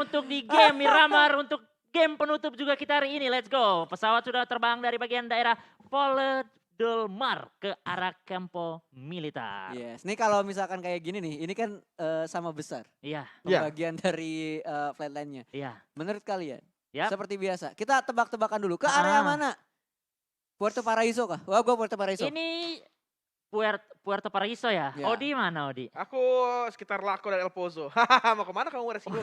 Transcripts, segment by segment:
untuk di game Miramar untuk game penutup juga kita hari ini. Let's go. Pesawat sudah terbang dari bagian daerah Pole del Mar ke arah Campo Militar. Yes, nih kalau misalkan kayak gini nih, ini kan sama besar Iya, Iya. pembagian dari flatline-nya. iya. Menurut kalian, Yap. seperti biasa, kita tebak-tebakan dulu ke area mana? Puerto Paraiso kah? Wah, gue Puerto Paraiso. Ini Puerto Paraiso ya? Ya. Odi mana Odi? Aku sekitar Laco dan El Pozo. Hahaha, mau kemana kamu resiko?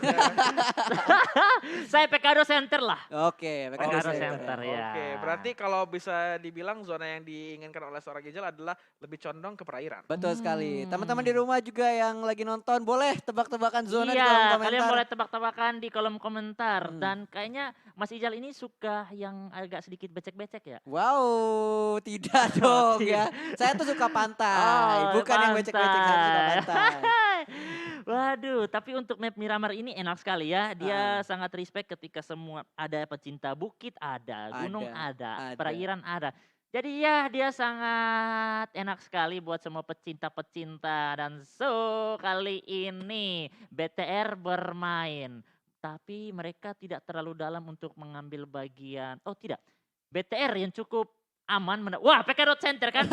Saya Pecado Center lah. Oke, Pecado Pecado Center ya. Oke, berarti kalau bisa dibilang zona yang diinginkan oleh seorang Ginjal adalah lebih condong ke perairan. Betul sekali. Teman-teman di rumah juga yang lagi nonton, boleh tebak-tebakan zona di kolom Iya, komentar. kalian boleh tebak-tebakan di kolom komentar. Hmm. Dan kayaknya Mas Ijal ini suka yang agak sedikit becek-becek ya? Wow, tidak dong ya. Saya tuh suka pantai, Oh, bukan yang becek-becek, saya suka pantai. Waduh, tapi untuk map Miramar ini enak sekali ya. Dia Ah. sangat respect ketika semua ada pecinta bukit ada, gunung ada, ada. perairan ada. Jadi ya dia sangat enak sekali buat semua pecinta-pecinta. Dan so kali ini BTR bermain. Tapi mereka tidak terlalu dalam untuk mengambil bagian. Oh tidak, BTR yang cukup aman. Wah, Pecado Center kan.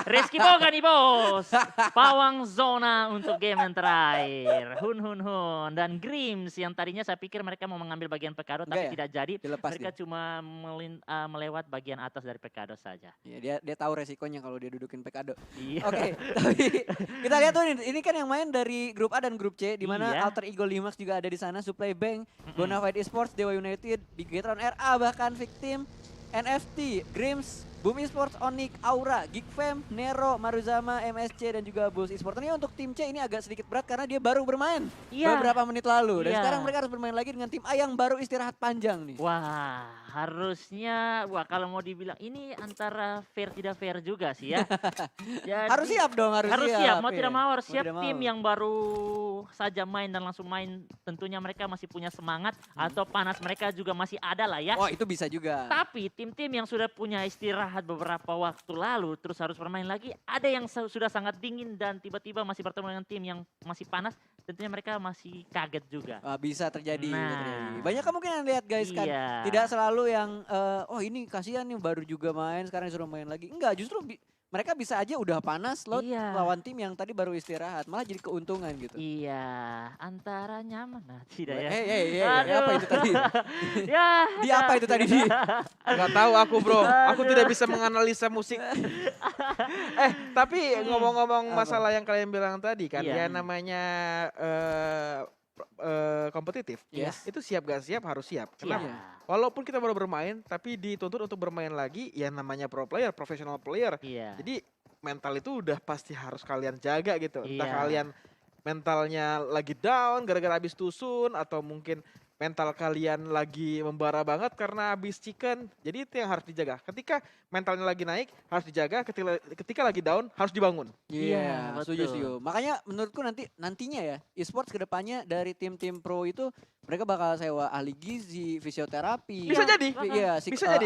Rizky Boga nih bos. Pawang zona untuk game yang terakhir. Hun. Dan Grims yang tadinya saya pikir mereka mau mengambil bagian Pecado tapi Enggak ya? tidak jadi. Dilepas Mereka dia. cuma melewat bagian atas dari Pecado saja. Ya, dia tahu resikonya kalau dia dudukin Pecado. Iya. Oke, tapi kita lihat tuh ini kan yang main dari grup A dan grup C, di mana Iya. Alter Ego Limax juga ada di sana, Supply Bank, Bonafide Esports, Dewa United, Bigetron RA, bahkan Victim, NFT, Grims, Boom Esports, Onyx, Aura, Geekfam, Nero, Maruzama, MSC, dan juga Bulls Esports. Ini untuk tim C ini agak sedikit berat karena dia baru bermain Iya. beberapa menit lalu. Dan Iya. sekarang mereka harus bermain lagi dengan tim A yang baru istirahat panjang nih. Wah, harusnya kalau mau dibilang ini antara fair tidak fair juga sih ya. Jadi, Harus siap dong, harus siap. Mau tidak iya. mau harus Mau siap. tidak Tim mau. yang baru saja main dan langsung main tentunya mereka masih punya semangat atau panas mereka juga masih ada lah ya. Oh, itu bisa juga. Tapi tim-tim yang sudah punya istirahat beberapa waktu lalu terus harus bermain lagi, ada yang sudah sangat dingin dan tiba-tiba masih bertemu dengan tim yang masih panas, tentunya mereka masih kaget juga. Bisa terjadi, bisa Nah. terjadi. Banyak kemungkinan yang lihat guys kan. Iya. Tidak selalu yang oh ini kasihan nih baru juga main sekarang disuruh main lagi. Enggak, justru mereka bisa aja udah panas Iya. lawan tim yang tadi baru istirahat, malah jadi keuntungan gitu. Iya, antara nyaman nah tidak ya. Hey, Aduh. apa itu tadi? Ya, Di apa itu tadi di? Gak tahu aku bro, aku tidak bisa menganalisa musik. Tapi ngomong-ngomong Apa? masalah yang kalian bilang tadi kan, Iya. ya namanya kompetitif. Yes. Itu siap gak siap harus siap. Iya. Kenapa? Walaupun kita baru bermain, tapi dituntut untuk bermain lagi, ya namanya pro player, professional player. Iya. Jadi mental itu udah pasti harus kalian jaga gitu. Entah Iya. kalian mentalnya lagi down gara-gara habis tusun atau mungkin mental kalian lagi membara banget karena habis chicken. Jadi itu yang harus dijaga. Ketika mentalnya lagi naik harus dijaga, ketika lagi down harus dibangun. Iya, Setuju, betul. setuju. Makanya menurutku nantinya ya, e-sports kedepannya dari tim-tim pro itu mereka bakal sewa ahli gizi, fisioterapi. Bisa Iya, jadi. Iya, Bisa jadi.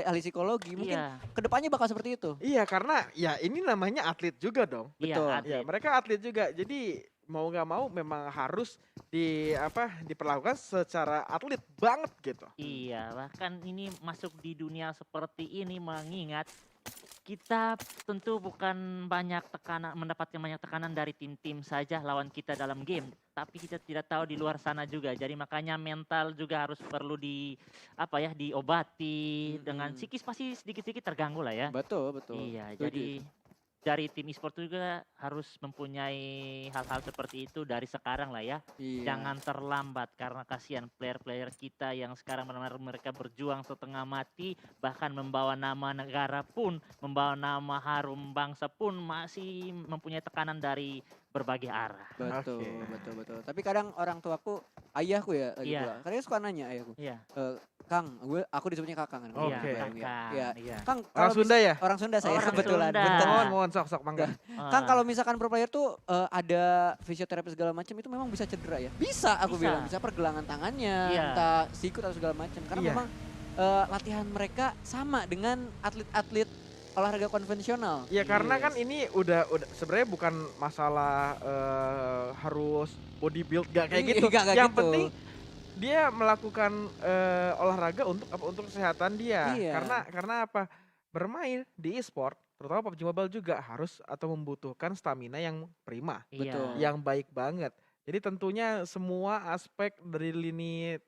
ahli psikologi. Mungkin Iya. kedepannya bakal seperti itu. Iya karena ya ini namanya atlet juga dong. Iya, Betul. atlet. Ya mereka atlet juga. Jadi mau nggak mau memang harus diperlakukan secara atlet banget gitu. Iya, bahkan ini masuk di dunia seperti ini mengingat kita tentu bukan mendapatkan banyak tekanan dari tim-tim saja lawan kita dalam game, tapi kita tidak tahu di luar sana juga. Jadi makanya mental juga harus perlu diobati dengan psikis pasti sedikit-sedikit terganggu lah ya. Betul, betul. Iya, Setuju. jadi dari tim e-sport juga harus mempunyai hal-hal seperti itu dari sekarang lah ya. Iya. Jangan terlambat karena kasihan player-player kita yang sekarang benar-benar mereka berjuang setengah mati, bahkan membawa nama negara pun, membawa nama harum bangsa pun masih mempunyai tekanan dari berbagai arah. Betul, Oke. betul. Tapi kadang orang tuaku, ayahku ya lagi Iya. pula. Kadang suka nanya ayahku, Iya. Kang, aku disebutnya Kakang kan. Oke. Iya, Iya. kakak, Iya. iya. Kang, Orang kalau Sunda ya? orang Sunda saya Orang kebetulan. Sunda. Betul. Mohon sok mangga. Kang, Ah. kalau misalkan pro player tuh ada fisioterapi segala macam itu memang bisa cedera ya? Bisa, aku Bisa. bilang. Bisa pergelangan tangannya, Iya. entah sikut atau segala macam. Karena Iya. memang latihan mereka sama dengan atlet-atlet olahraga konvensional. Ya karena kan Yes. ini udah sebenarnya bukan masalah harus body build gak kayak Iya, gitu. nggak Yang gitu. penting dia melakukan olahraga untuk apa? Untuk kesehatan dia. Iya. Karena apa? Bermain di e-sport, terutama PUBG Mobile juga harus atau membutuhkan stamina yang prima, Betul. Iya. yang baik banget. Jadi tentunya semua aspek dari lini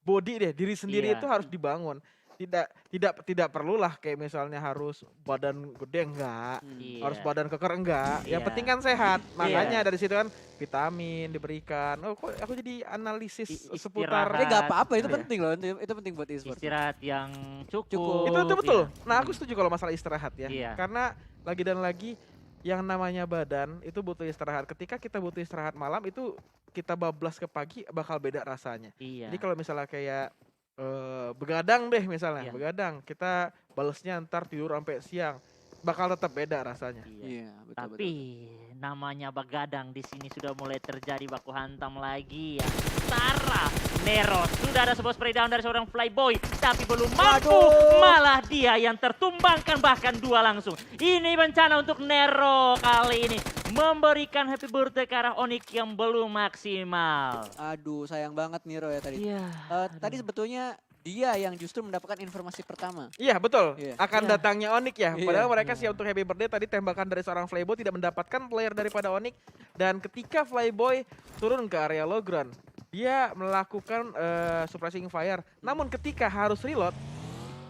body deh, diri sendiri Iya. itu harus dibangun. Tidak perlulah kayak misalnya harus badan gede enggak, Hmm. harus Iya. badan keker enggak. Yang Iya. penting kan sehat. Makanya Iya. dari situ kan vitamin diberikan. Oh, kok aku jadi analisis seputar Istirahat. Tapi gak apa-apa, itu Iya. penting loh, itu penting buat e-sport. Istirahat yang Cukup. cukup. itu betul. ya. Nah, aku setuju kalau masalah istirahat ya. Iya. Karena lagi dan lagi yang namanya badan itu butuh istirahat. Ketika kita butuh istirahat malam itu kita bablas ke pagi bakal beda rasanya. Iya. Jadi kalau misalnya kayak begadang deh misalnya, Iya. begadang kita balesnya ntar tidur sampai siang, bakal tetap beda rasanya. Iya. Iya, betul. Tapi namanya begadang di sini sudah mulai terjadi baku hantam lagi ya. Sarah Nero sudah ada sebuah spray down dari seorang Flyboy, tapi belum mampu. Waduh. Malah dia yang tertumbangkan bahkan dua langsung. Ini bencana untuk Nero kali ini memberikan happy birthday ke arah Onyx yang belum maksimal. Aduh, sayang banget Nero ya tadi. Iya. Tadi sebetulnya dia yang justru mendapatkan informasi pertama. Iya betul, Iya. akan Iya. datangnya Onyx ya. Iya. Padahal mereka Iya. siap untuk happy birthday tadi tembakan dari seorang Flyboy tidak mendapatkan player daripada Onyx. Dan ketika Flyboy turun ke area low ground, dia melakukan suppressing fire. Namun ketika harus reload,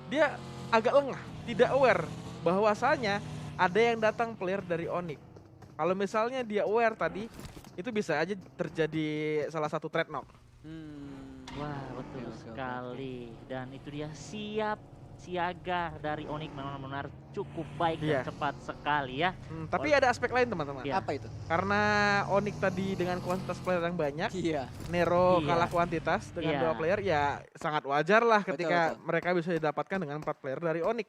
dia agak lengah, tidak aware bahwasanya ada yang datang player dari Onyx. Kalau misalnya dia aware tadi, itu bisa aja terjadi salah satu trade knock. Wah, betul Oke, oke, oke. sekali. Dan itu dia siap siaga dari Onyx benar-benar cukup baik Iya. dan cepat sekali ya. Tapi ada aspek lain teman-teman. Iya. Apa itu? Karena Onyx tadi dengan kuantitas player yang banyak, Iya. Nero Iya. kalah kuantitas dengan Iya. 2 player ya sangat wajar lah Betul, ketika betul. mereka bisa didapatkan dengan 4 player dari Onyx.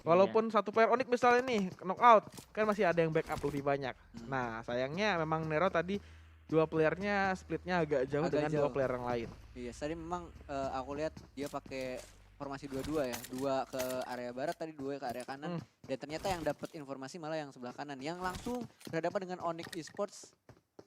Walaupun satu player Onyx misalnya nih knockout, kan masih ada yang backup lebih banyak. Nah, sayangnya memang Nero tadi 2 playernya splitnya agak jauh Agak dengan 2 jauh. player yang lain. Iya, tadi memang aku lihat dia pakai formasi 2-2 ya. 2 ke area barat, tadi 2 ke area kanan. Dan ternyata yang dapat informasi malah yang sebelah kanan. Yang langsung berhadapan dengan Onyx Esports.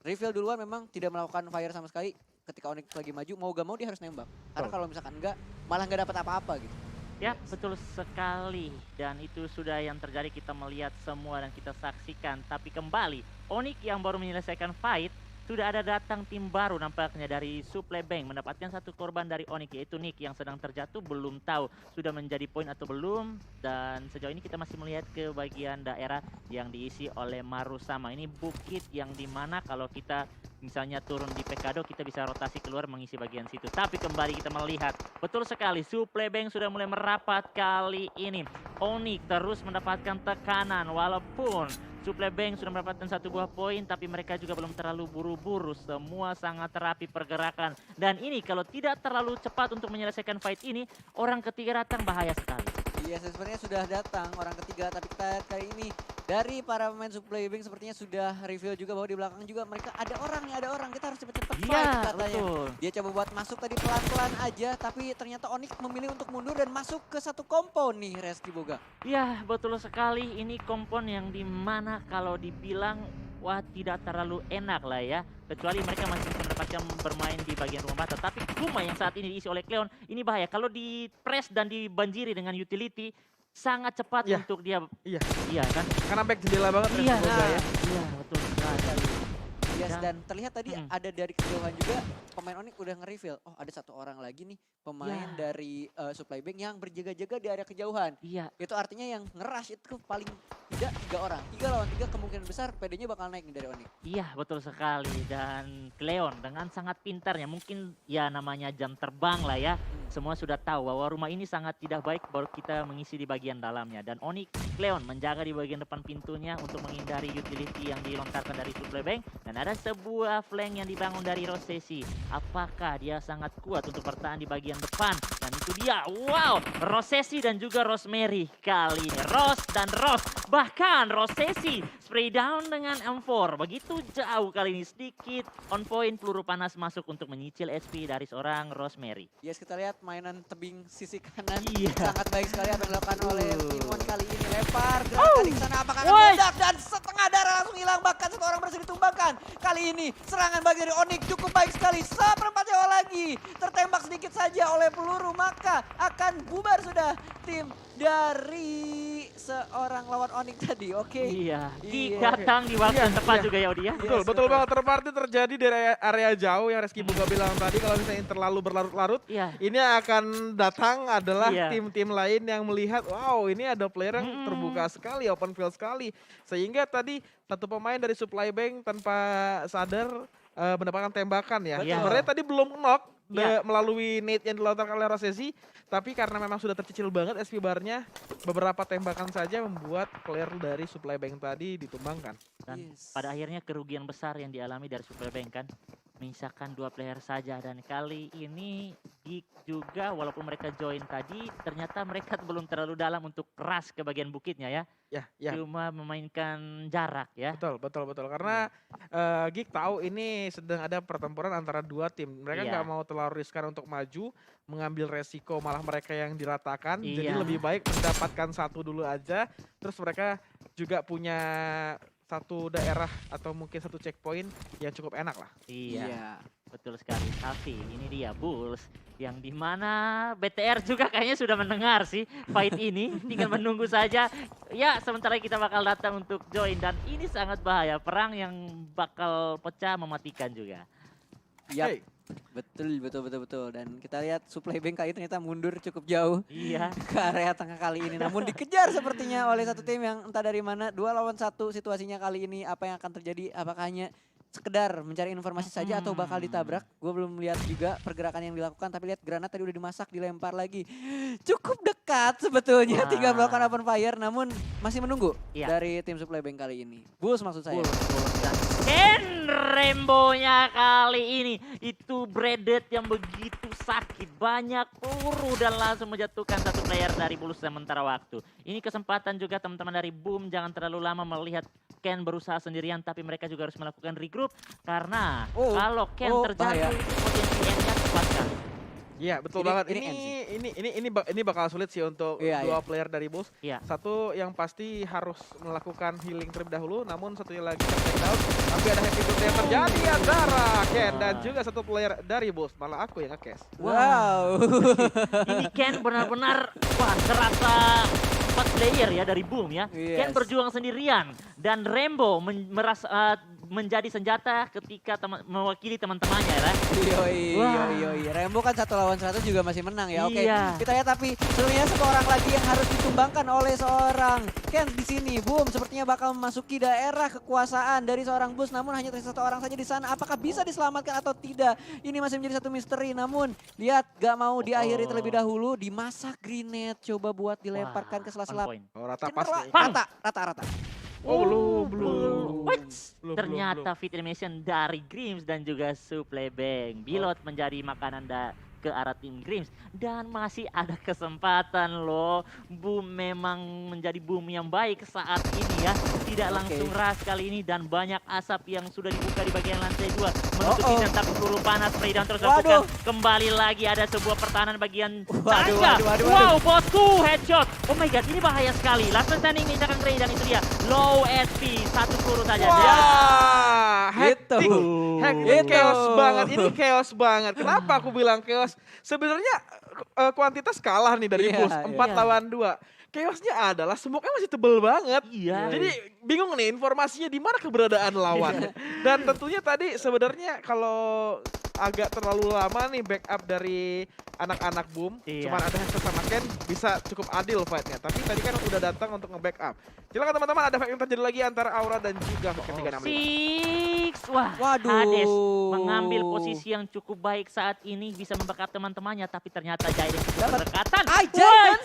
Reveal duluan memang tidak melakukan fire sama sekali. Ketika Onyx lagi maju, mau gak mau dia harus nembak. Karena kalau misalkan enggak, malah nggak dapat apa-apa gitu. Ya, betul sekali. Dan itu sudah yang terjadi, kita melihat semua dan kita saksikan. Tapi kembali, Onyx yang baru menyelesaikan fight, sudah ada datang tim baru nampaknya dari Supply Bank, mendapatkan satu korban dari Onyx, yaitu Nick yang sedang terjatuh, belum tahu sudah menjadi poin atau belum. Dan sejauh ini kita masih melihat ke bagian daerah yang diisi oleh Marusama. Ini bukit yang dimana kalau kita misalnya turun di Pekado, kita bisa rotasi keluar mengisi bagian situ. Tapi kembali kita melihat, betul sekali, Supply Bank sudah mulai merapat kali ini. Onyx terus mendapatkan tekanan, walaupun Supply Bank sudah mendapatkan satu buah poin, tapi mereka juga belum terlalu buru-buru. Semua sangat terapi pergerakan. Dan ini kalau tidak terlalu cepat untuk menyelesaikan fight ini, orang ketiga datang bahaya sekali. Iya, sebenarnya sudah datang orang ketiga, tapi kita lihat kali ini dari para pemain Supply Bank sepertinya sudah reveal juga bahwa di belakang juga mereka ada orang nih, ada orang. Kita harus cepet-cepet fight Iya, katanya. betul. Dia coba buat masuk tadi pelan-pelan aja, tapi ternyata Onyx memilih untuk mundur dan masuk ke satu kompon nih, Reski Boga. Ya, betul sekali. Ini kompon yang dimana kalau dibilang, wah tidak terlalu enak lah ya. Kecuali mereka masih bisa mendapatkan bermain di bagian rumah bata. Tapi rumah yang saat ini diisi oleh Cleon, ini bahaya. Kalau di press dan dibanjiri dengan utility, sangat cepat Iya. untuk dia. Iya. Iya kan? Karena back jendela banget Iya, Reski Boga ya. iya betul sekali. Yes, Dan- dan terlihat tadi Mm. ada dari kejauhan juga pemain Onyx udah nge-reveal. Oh, ada satu orang lagi nih pemain Ya. dari Supply Bank yang berjaga-jaga di area kejauhan. Iya, Itu artinya yang nge-rush itu paling tidak 3 orang. 3 lawan 3 kemungkinan besar PD-nya bakal naik nih dari Onyx. iya betul sekali. Dan Cleon dengan sangat pintarnya, mungkin ya namanya jam terbang lah ya. Semua sudah tahu bahwa rumah ini sangat tidak baik, baru kita mengisi di bagian dalamnya. Dan Onyx Cleon menjaga di bagian depan pintunya untuk menghindari utility yang dilontarkan dari Supply Bank. Dan ada sebuah flank yang dibangun dari Rosesi. Apakah dia sangat kuat untuk bertahan di bagian depan? Dan itu dia, wow, Rosesi dan juga Rosemary kali ini. Rose dan Rose, bahkan Rosesi spray down dengan M4. Begitu jauh kali ini, sedikit on point, peluru panas masuk untuk menyicil HP dari seorang Rosemary. Yes, kita lihat mainan tebing sisi kanan. Iya. Sangat baik sekali apa yang dilakukan oleh Timon kali ini. Lempar gerakan di sana, apakah akan Woi. meledak dan setengah darah langsung hilang. Bahkan satu orang berhasil ditumbangkan. Kali ini serangan bagi dari Onyx cukup baik sekali. Seperempat nyawa lagi. Yohi tertembak sedikit saja oleh peluru, maka akan bubar sudah tim dari seorang lawan Onyx tadi. Oke. Iya, Geek Iya. datang di waktu Iya, yang tepat iya. juga ya Odi ya. Betul, Yes, betul betul. banget. Terparty terjadi di area jauh yang Reski Buga bilang tadi. Kalau misalnya terlalu berlarut-larut, Iya. ini akan datang adalah Iya. tim-tim lain yang melihat, wow ini ada player yang Mm-mm. terbuka sekali, open field sekali. Sehingga tadi satu pemain dari Supply Bank tanpa sadar mendapatkan tembakan ya. Betul. Sebenarnya tadi belum knock Iya. melalui nade yang dilontarkan oleh Rosesi. Tapi karena memang sudah tercicil banget SP barnya, beberapa tembakan saja membuat player dari Supply Bank tadi ditumbangkan. Dan Yes. pada akhirnya kerugian besar yang dialami dari Super Bank kan. Menyisakan 2 player saja dan kali ini Geek juga walaupun mereka join tadi ternyata mereka belum terlalu dalam untuk keras ke bagian bukitnya ya. Ya, Cuma memainkan jarak ya. betul. Karena Geek tahu ini sedang ada pertempuran antara dua tim. Mereka Iya. nggak mau terlalu riskan untuk maju, mengambil resiko malah mereka yang diratakan. Jadi Iya. lebih baik mendapatkan satu dulu aja. Terus mereka juga punya satu daerah atau mungkin satu checkpoint yang cukup enak lah. Iya. Betul sekali. Tapi ini dia Bulls yang dimana BTR juga kayaknya sudah mendengar sih fight ini. Tinggal menunggu saja. Ya sementara kita bakal datang untuk join dan ini sangat bahaya. Perang yang bakal pecah mematikan juga. Yap. Hey, Betul. Dan kita lihat Supply Bank kali ini ternyata mundur cukup jauh Iya. ke area tengah kali ini. Namun dikejar sepertinya oleh satu tim yang entah dari mana. 2 lawan 1 situasinya kali ini. Apa yang akan terjadi? Apakah hanya sekedar mencari informasi saja atau bakal ditabrak? Gue belum lihat juga pergerakan yang dilakukan. Tapi lihat granat tadi udah dimasak, dilempar lagi. Cukup dekat sebetulnya. Wah. 3 melakukan open fire namun masih menunggu Iya. dari tim Supply Bank kali ini. Bulls maksud saya. Bulls dan Ken Rainbow-nya kali ini itu Bredet yang begitu sakit, banyak peluru dan langsung menjatuhkan satu player dari Bulls sementara waktu. Ini kesempatan juga teman-teman dari Boom, jangan terlalu lama melihat Ken berusaha sendirian tapi mereka juga harus melakukan regroup karena Oh, kalau Ken oh, terjatuh bahaya. itu potensi N-nya kuat kan. iya betul Ini- banget. ini Ini bakal sulit sih untuk Iya, dua player dari Bulls. Iya. Satu yang pasti harus melakukan healing terlebih dahulu, namun satunya lagi take down. Tapi ada happy birthday yang terjadi antara Ken dan juga satu player dari Bulls. Malah aku yang nge-cast. Wow. Ini Ken benar-benar wah serasa 4 player ya dari Boom ya. Ken Yes. berjuang sendirian dan Rainbow menjadi senjata ketika mewakili teman-temannya ya. Wah. Yoi. Rembo kan 1 lawan 1 juga masih menang ya. Oke, Iya. kita lihat tapi sebenarnya satu orang lagi yang harus ditumbangkan oleh seorang Ken di sini. Boom, sepertinya bakal memasuki daerah kekuasaan dari seorang Bulls, namun hanya tersisa 1 orang saja di sana. Apakah bisa diselamatkan atau tidak? Ini masih menjadi satu misteri. Namun lihat gak mau diakhiri terlebih dahulu, dimasak grenade, coba buat dilemparkan ke sela-sela. On point. Oh, rata pas. Rata. Oh, belum. What? Belum, Ternyata fit animation dari Grims dan juga Supply Bank. Bilot menjadi makanan ke arah tim Grims dan masih ada kesempatan loh. Boom memang menjadi boom yang baik saat ini ya. Tidak langsung ras kali ini dan banyak asap yang sudah dibuka di bagian lantai 2 menutupi dan tapi peluru panas spray down terus lakukan. Kembali lagi ada sebuah pertahanan bagian tangga. Wow, bosku headshot. Oh my god, ini bahaya sekali. Last standing menginjakan Grey dan itu dia low SP, 1 peluru saja. Wah, hektik. Gitu. Hektik, Gitu. chaos banget. Ini chaos banget. Kenapa aku bilang chaos? Sebenarnya kuantitas kalah nih dari Iya, Bulls, iya. 4 lawan 2. Chaosnya adalah smoke-nya masih tebel banget. Iya. Jadi bingung nih informasinya di mana keberadaan lawan. Dan tentunya tadi sebenarnya kalau agak terlalu lama nih backup dari anak-anak Boom, Iya. cuman ada Hector sama Ken bisa cukup adil fight-nya. Tapi tadi kan udah datang untuk nge-backup. Silakan teman-teman, ada fight yang terjadi lagi antara Aura dan juga Hoken 365. Six. Wah, Waduh. Hades mengambil posisi yang cukup baik saat ini bisa membackup teman-temannya tapi ternyata Jaiden berdekatan. Jaiden!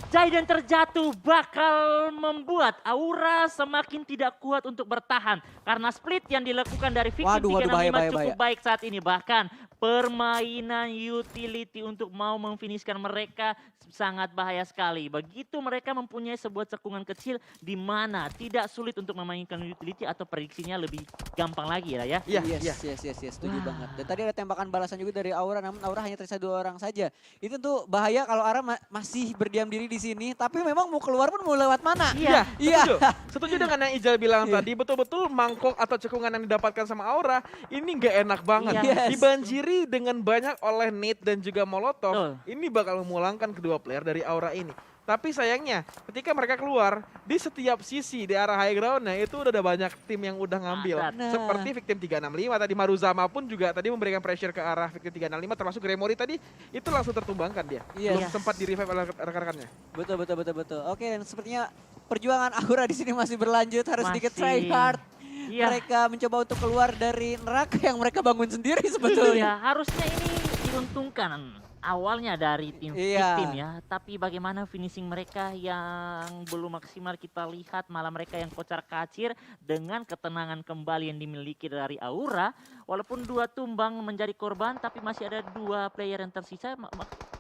Jaiden terjatuh bakal membuat Aura semakin tidak kuat untuk bertahan karena split yang dilakukan dari Victim Waduh, 365 bahaya. cukup baik saat ini. Bahkan permainan utility untuk mau memfinishkan mereka sangat bahaya sekali. Begitu mereka mempunyai sebuah cekungan kecil di mana tidak sulit untuk memainkan utility atau prediksinya lebih gampang lagi ya. Iya, Yes, setuju Wah. banget. Dan tadi ada tembakan balasan juga dari Aura, namun Aura hanya tersisa 2 orang saja. Itu tuh bahaya kalau Aura masih berdiam diri di sini, tapi memang mau keluar pun mau lewat mana? Iya. Iya. Setuju dengan yang Ijal bilang Iya. tadi, betul-betul mangkok atau cekungan yang didapatkan sama Aura ini nggak enak banget. Iya. Yes. Dibanjiri Leri dengan banyak oleh Nate dan juga Molotov, Betul. ini bakal memulangkan kedua player dari Aura ini. Tapi sayangnya ketika mereka keluar di setiap sisi di arah high ground-nya itu udah ada banyak tim yang udah ngambil. Padat. Nah. Seperti Victim 365 tadi, Maruzama pun juga tadi memberikan pressure ke arah Victim 365, termasuk Gremory tadi itu langsung tertumbangkan dia. Yes. Belum sempat di revive oleh rekan-rekannya. Betul. Oke, dan sepertinya perjuangan Aura di sini masih berlanjut, harus sedikit try Masih. hard. Iya. Mereka mencoba untuk keluar dari neraka yang mereka bangun sendiri Iya, sebetulnya. harusnya ini diuntungkan awalnya dari tim Iya. victim ya, tapi bagaimana finishing mereka yang belum maksimal kita lihat, malah mereka yang kocar-kacir dengan ketenangan kembali yang dimiliki dari Aura. Walaupun 2 tumbang menjadi korban, tapi masih ada 2 player yang tersisa.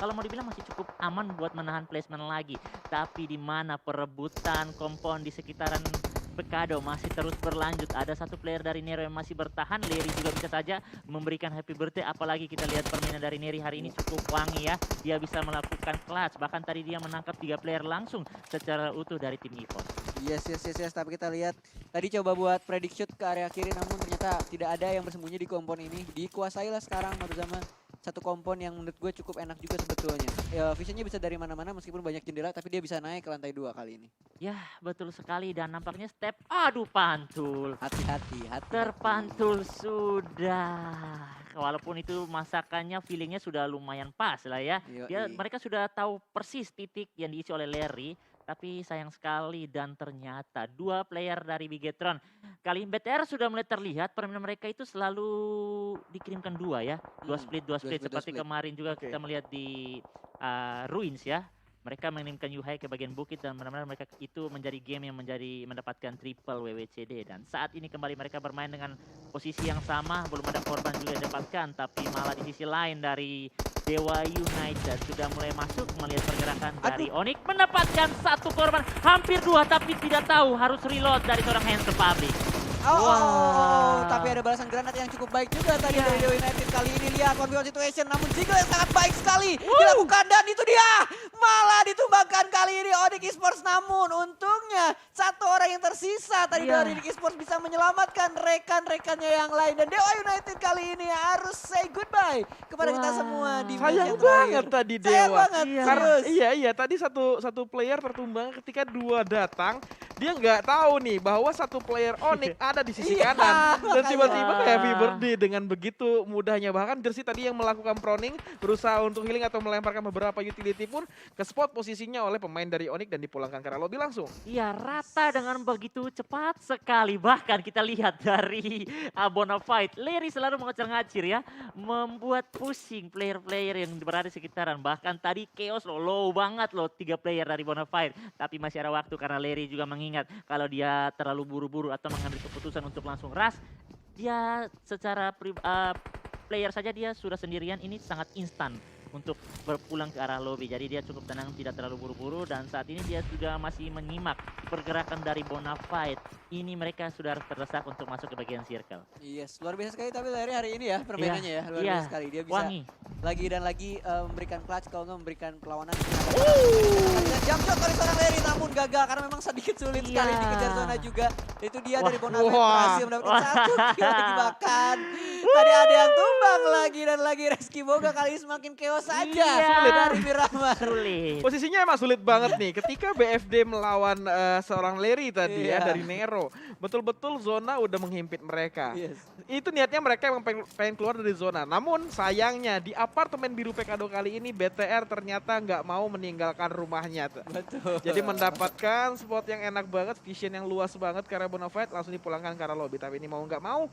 Kalau mau dibilang masih cukup aman buat menahan placement lagi. Tapi di mana perebutan kompon di sekitaran Pekado masih terus berlanjut. Ada 1 player dari Nero yang masih bertahan. Leri juga bisa saja memberikan happy birthday. Apalagi kita lihat permainan dari Neri hari ini cukup wangi ya. Dia bisa melakukan clutch. Bahkan tadi dia menangkap 3 player langsung secara utuh dari tim EVOS. Yes. Tapi kita lihat tadi coba buat predict shoot ke area kiri, namun ternyata tidak ada yang bersembunyi di kompon ini. Dikuasai lah sekarang Maruzama. Satu kompon yang menurut gue cukup enak juga sebetulnya. Ya, visionnya bisa dari mana-mana meskipun banyak jendela, tapi dia bisa naik ke lantai 2 kali ini. Ya betul sekali, dan nampaknya step, aduh pantul. Hati-hati. Terpantul sudah. Walaupun itu masakannya feelingnya sudah lumayan pas lah ya. Yoi. Mereka sudah tahu persis titik yang diisi oleh Leri. Tapi sayang sekali, dan ternyata 2 player dari Bigetron. Kali ini BTR sudah mulai terlihat permainan mereka itu selalu dikirimkan 2 ya. 2 split seperti split. kemarin juga Oke. kita melihat di Ruins ya. Mereka mengirimkan Yuhai ke bagian bukit dan benar-benar mereka itu menjadi game yang mendapatkan triple WWCD, dan saat ini kembali mereka bermain dengan posisi yang sama, belum ada korban juga yang didapatkan, tapi malah di sisi lain dari Dewa United sudah mulai masuk melihat pergerakan dari Onyx, mendapatkan 1 korban, hampir 2 tapi tidak tahu harus reload dari seorang Handsome Public. Tapi ada balasan granat yang cukup baik juga tadi Iya. dari Dewa United. Kali ini lihat control situation, namun Ziggle yang sangat baik sekali dilakukan, dan itu dia malah ditumbangkan kali ini Onyx Esports. Namun untungnya 1 orang yang tersisa tadi Iya. dari Onyx Esports bisa menyelamatkan rekan-rekannya yang lain, dan Dewa United kali ini harus say goodbye kepada kita semua di match Sayang yang terakhir. banget tadi Sayang Dewa. banget, Iya. Karena serius. iya tadi satu player tertumbang ketika 2 datang, dia nggak tahu nih bahwa 1 player Onyx ada di sisi Iya, kanan, dan makanya. tiba-tiba Wah. happy birthday dengan begitu mudahnya. Bahkan Jersey tadi yang melakukan proning, berusaha untuk healing atau melemparkan beberapa utility pun ke spot posisinya oleh pemain dari Onyx dan dipulangkan ke arah lobby langsung. Iya, rata dengan begitu cepat sekali. Bahkan kita lihat dari Bonafide, Leri selalu mengejar-ngacir ya, membuat pusing player-player yang berada di sekitaran. Bahkan tadi Chaos low banget loh 3 player dari Bonafide. Tapi masih ada waktu karena Leri juga mengingat kalau dia terlalu buru-buru atau mengambil keputusan untuk langsung rush, dia secara player saja dia sudah sendirian, ini sangat instan untuk berpulang ke arah lobby. Jadi dia cukup tenang, tidak terlalu buru-buru, dan saat ini dia juga masih menyimak pergerakan dari Bonafide. Ini mereka sudah terdesak untuk masuk ke bagian circle. Yes, luar biasa sekali tapi Leri hari ini ya permainannya ya, luar Iya, biasa sekali. Dia bisa wangi. lagi dan lagi memberikan clutch, kalau nggak memberikan perlawanan. Jump shot dari seorang Leri namun gagal karena memang sedikit sulit sekali Iya. dikejar zona juga. Itu dia Wah. dari Bonafide Wah. berhasil mendapatkan Wah. 1 kill lagi bahkan. Tadi ada yang tumbang lagi dan lagi. Reski Boga kali ini semakin chaos saja Iya. dari Miramar. Sulit. Posisinya emang sulit banget nih ketika BFD melawan seorang Leri tadi ya Iya. dari Nero. Betul-betul zona udah menghimpit mereka. Yes. Itu niatnya mereka emang pengen keluar dari zona. Namun sayangnya di apartemen biru Pekado kali ini BTR ternyata nggak mau meninggalkan rumahnya. Betul. Jadi mendapatkan spot yang enak banget, vision yang luas banget karena Bonafide langsung dipulangkan ke arah lobby. Tapi ini mau nggak mau,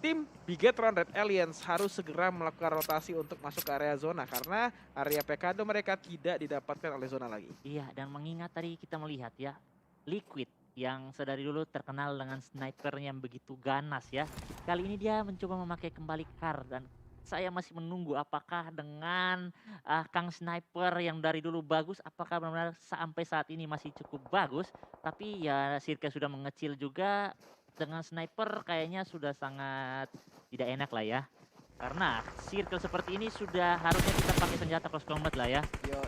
tim Bigetron Red Alliance harus segera melakukan rotasi untuk masuk ke area zona karena area Pekado mereka tidak didapatkan oleh zona lagi. Iya, dan mengingat tadi kita melihat ya, Liquid yang sedari dulu terkenal dengan snipernya yang begitu ganas ya. Kali ini dia mencoba memakai kembali Kar, dan saya masih menunggu apakah dengan Kang Sniper yang dari dulu bagus, apakah benar-benar sampai saat ini masih cukup bagus. Tapi ya Sirka sudah mengecil juga, dengan Sniper kayaknya sudah sangat tidak enak lah ya. Karena circle seperti ini sudah harusnya kita pakai senjata close combat lah ya. Yo.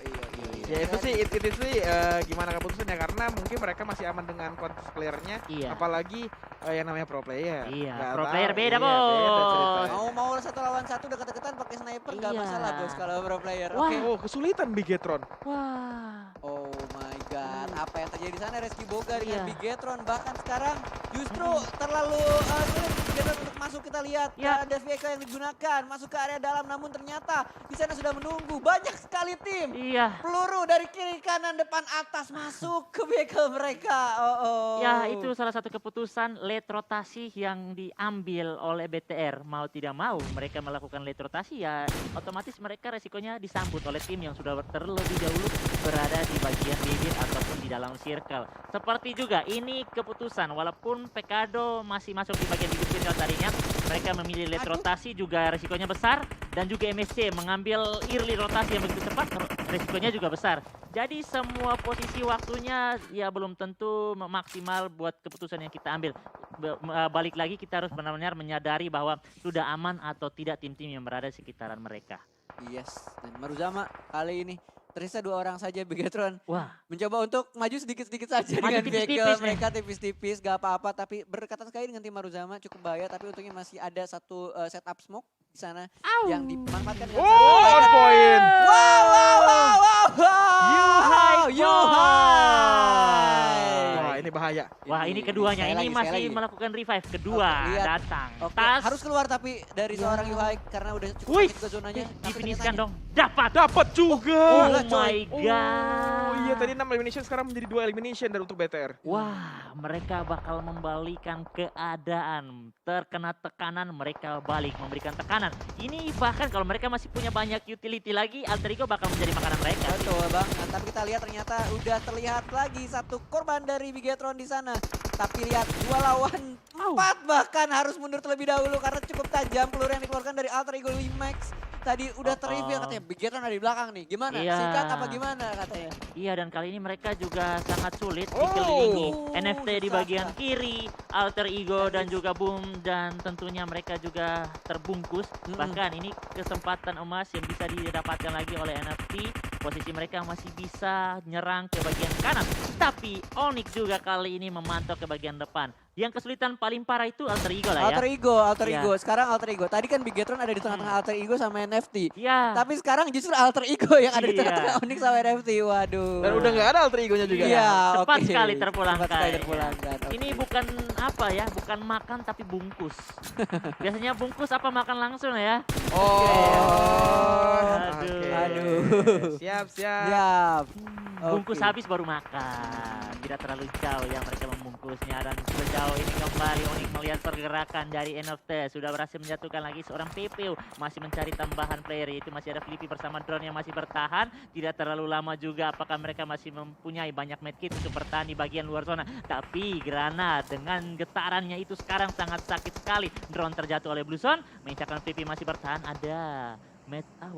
Ya itu sih, itu sih gimana keputusannya karena mungkin mereka masih aman dengan counter clear-nya. Iya. Apalagi yang namanya pro player. Iya, Nggak pro tahu. player beda, Iya, beda Bos. ceritanya. Mau 1 lawan 1 deket-deketan pakai sniper nggak Iya. masalah bos kalau pro player. Wah. Oke. Oh, kesulitan Bigetron. Wah. Oh my god, apa yang terjadi di sana Reski Boga dengan Iya. Bigetron bahkan sekarang justru terlalu sulit Bigetron untuk masuk, kita lihat Ya. ada vehicle yang digunakan masuk ke area dalam, namun ternyata di sana sudah menunggu banyak sekali tim. Iya. Peluru dari kiri, kanan, depan, atas masuk ke vehicle mereka. Oh. Ya, itu salah satu keputusan late rotasi yang diambil oleh BTR. Mau tidak mau mereka melakukan late rotasi, ya otomatis mereka resikonya disambut oleh tim yang sudah terlebih dahulu berada di bagian bibit ataupun di dalam circle. Seperti juga ini keputusan, walaupun Pekado masih masuk di bagian bibit circle tadinya, mereka memilih late rotasi juga resikonya besar, dan juga MSC mengambil early rotasi yang begitu cepat, resikonya juga besar. Jadi semua posisi waktunya ya belum tentu maksimal buat keputusan yang kita ambil. Balik lagi kita harus benar-benar menyadari bahwa sudah aman atau tidak tim-tim yang berada di sekitaran mereka. Yes, dan Maruzama kali ini tersisa 2 orang saja. Bigetron Wah, mencoba untuk maju sedikit-sedikit saja Maju dengan tipis-tipis vehicle nih. mereka tipis-tipis gak apa-apa, tapi berdekatan sekali dengan tim Maruzama cukup bahaya, tapi untungnya masih ada satu setup smoke di sana yang dimanfaatkan dengan sangat Oh, baik. on point. Wow. Wah, ini bahaya. wah ini keduanya, sekali ini lagi, masih sekali lagi. melakukan revive. Kedua Oke, lihat. datang. Oke, Tas. harus keluar tapi dari Ya. seorang Yuhai karena udah cukup Wih, sakit juga zonanya. Tapi Difiniskan ternyata- dong. Dapat. Dapat juga. Oh gila, coy. my god. Oh iya, tadi 6 elimination sekarang menjadi 2 elimination dari untuk BTR. Wah, mereka bakal membalikan keadaan. Terkena tekanan, mereka balik memberikan tekanan. Ini bahkan kalau mereka masih punya banyak utility lagi, Alter Ego bakal menjadi makanan mereka. Betul bang, nah, tapi kita lihat ternyata udah terlihat lagi satu korban dari Bigetron di sana. Tapi lihat 2 lawan 4 bahkan harus mundur terlebih dahulu karena cukup tajam peluru yang dikeluarkan dari Alter Ego Limax. Tadi udah terreveal katanya Bigetron ada di belakang nih. Gimana? Iya. Sikat apa gimana katanya? Iya, dan kali ini mereka juga sangat sulit Oh. dikelilingi NFT di susah, bagian susah. kiri, Alter Ego dan Felix. juga Boom, dan tentunya mereka juga terbungkus. Bahkan ini kesempatan emas yang bisa didapatkan lagi oleh NFT. Posisi mereka masih bisa nyerang ke bagian kanan, tapi Onyx juga kali ini memantau ke bagian depan. Yang kesulitan paling parah itu Alter Ego lah ya. Alter Iya. Ego. Sekarang Alter Ego. Tadi kan Bigetron ada di tengah-tengah Alter Ego sama NFT. Iya. Tapi sekarang justru Alter Ego yang ada di Iya. tengah-tengah Onyx sama NFT. Waduh. Dan udah nggak ada alter egonya juga. Iya, Cepat oke. sekali terpulangkan. Cepat sekali terpulangkan. oke. Ini bukan apa ya, bukan makan tapi bungkus. Biasanya bungkus apa makan langsung ya. Oh. Aduh. Oke. Aduh. Siap, siap. Siap. Bungkus Oke. habis baru makan. Tidak terlalu jauh ya mereka membungkusnya, dan sejauh ini kembali Onyx melihat pergerakan dari NFT. Sudah berhasil menjatuhkan lagi seorang PPU. Masih mencari tambahan player, yaitu masih ada Flippy bersama drone yang masih bertahan. Tidak terlalu lama juga, apakah mereka masih mempunyai banyak medkit untuk bertahan di bagian luar zona. Tapi granat dengan getarannya itu sekarang sangat sakit sekali. Drone terjatuh oleh Bluezone, mengincakan Flippy masih bertahan. Ada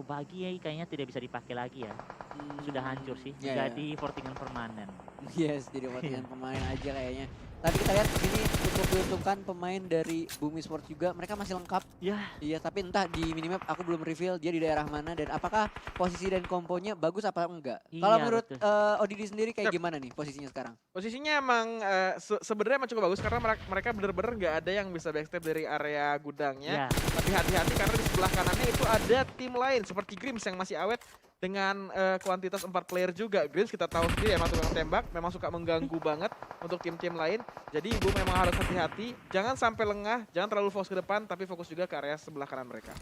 bagi kayaknya tidak bisa dipakai lagi ya. Sudah hancur sih, Ya, ya. jadi portingan permanen. Yes, jadi latihan pemain aja kayaknya. Tapi kita lihat di sini cukup diuntungkan pemain dari Bumi Sports juga. Mereka masih lengkap. Ya, Iya, tapi entah di minimap aku belum reveal dia di daerah mana dan apakah posisi dan komponya bagus apa enggak. Kalau Iya, menurut betul. Odidi sendiri kayak Yap. gimana nih posisinya sekarang? Posisinya emang sebenarnya emang cukup bagus karena mereka bener-bener nggak ada yang bisa backstep dari area gudangnya. ya. Tapi hati-hati karena di sebelah kanannya itu ada tim lain seperti Grims yang masih awet dengan kuantitas 4 player juga. Grims kita tahu sendiri emang tukang tembak, memang suka mengganggu banget untuk tim-tim lain. Jadi Ibu memang harus hati-hati, jangan sampai lengah, jangan terlalu fokus ke depan, tapi fokus juga ke area sebelah kanan mereka.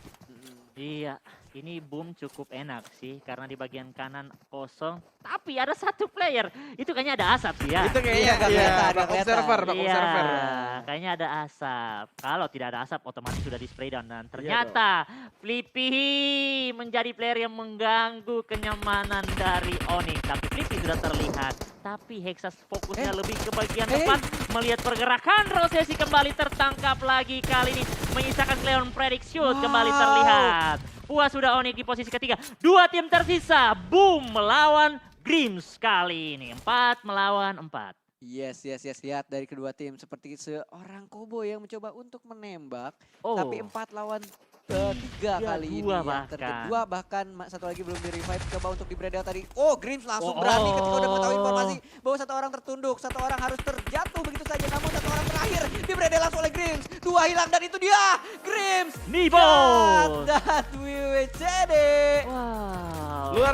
Iya, ini Boom cukup enak sih karena di bagian kanan kosong. Tapi ada satu player, itu kayaknya ada asap sih ya. Itu Iya, kayaknya nggak iya, kelihatan, bak nggak observer, bak Iya, observer. kayaknya ada asap. Kalau tidak ada asap, otomatis sudah di spray down. Dan Iya ternyata Flippy menjadi player yang mengganggu kenyamanan dari Onyx. Tapi Flippy sudah terlihat. Tapi Hexas fokusnya lebih ke bagian depan. Melihat pergerakan, Rosesi kembali tertangkap lagi. Kali ini menyisakan Cleon Predict Shoot kembali Wow. terlihat. Puas sudah Onyx di posisi ketiga. 2 tim tersisa, Boom melawan Grims kali ini. 4 melawan 4. Yes, lihat dari kedua tim seperti seorang Kobo yang mencoba untuk menembak. Oh. Tapi 4 lawan ketiga Ya, kali ini. dua Yang bahkan. kedua bahkan satu lagi belum di-revive, coba untuk di Bredel tadi. Oh, Grims langsung Oh. berani ketika udah mengetahui informasi bahwa satu orang tertunduk, satu orang harus terjatuh begitu saja. Namun satu orang terakhir di Bredel langsung oleh Grims. Dua hilang dan itu dia Grims. Nibo. Dan WWCD. Wow. Luar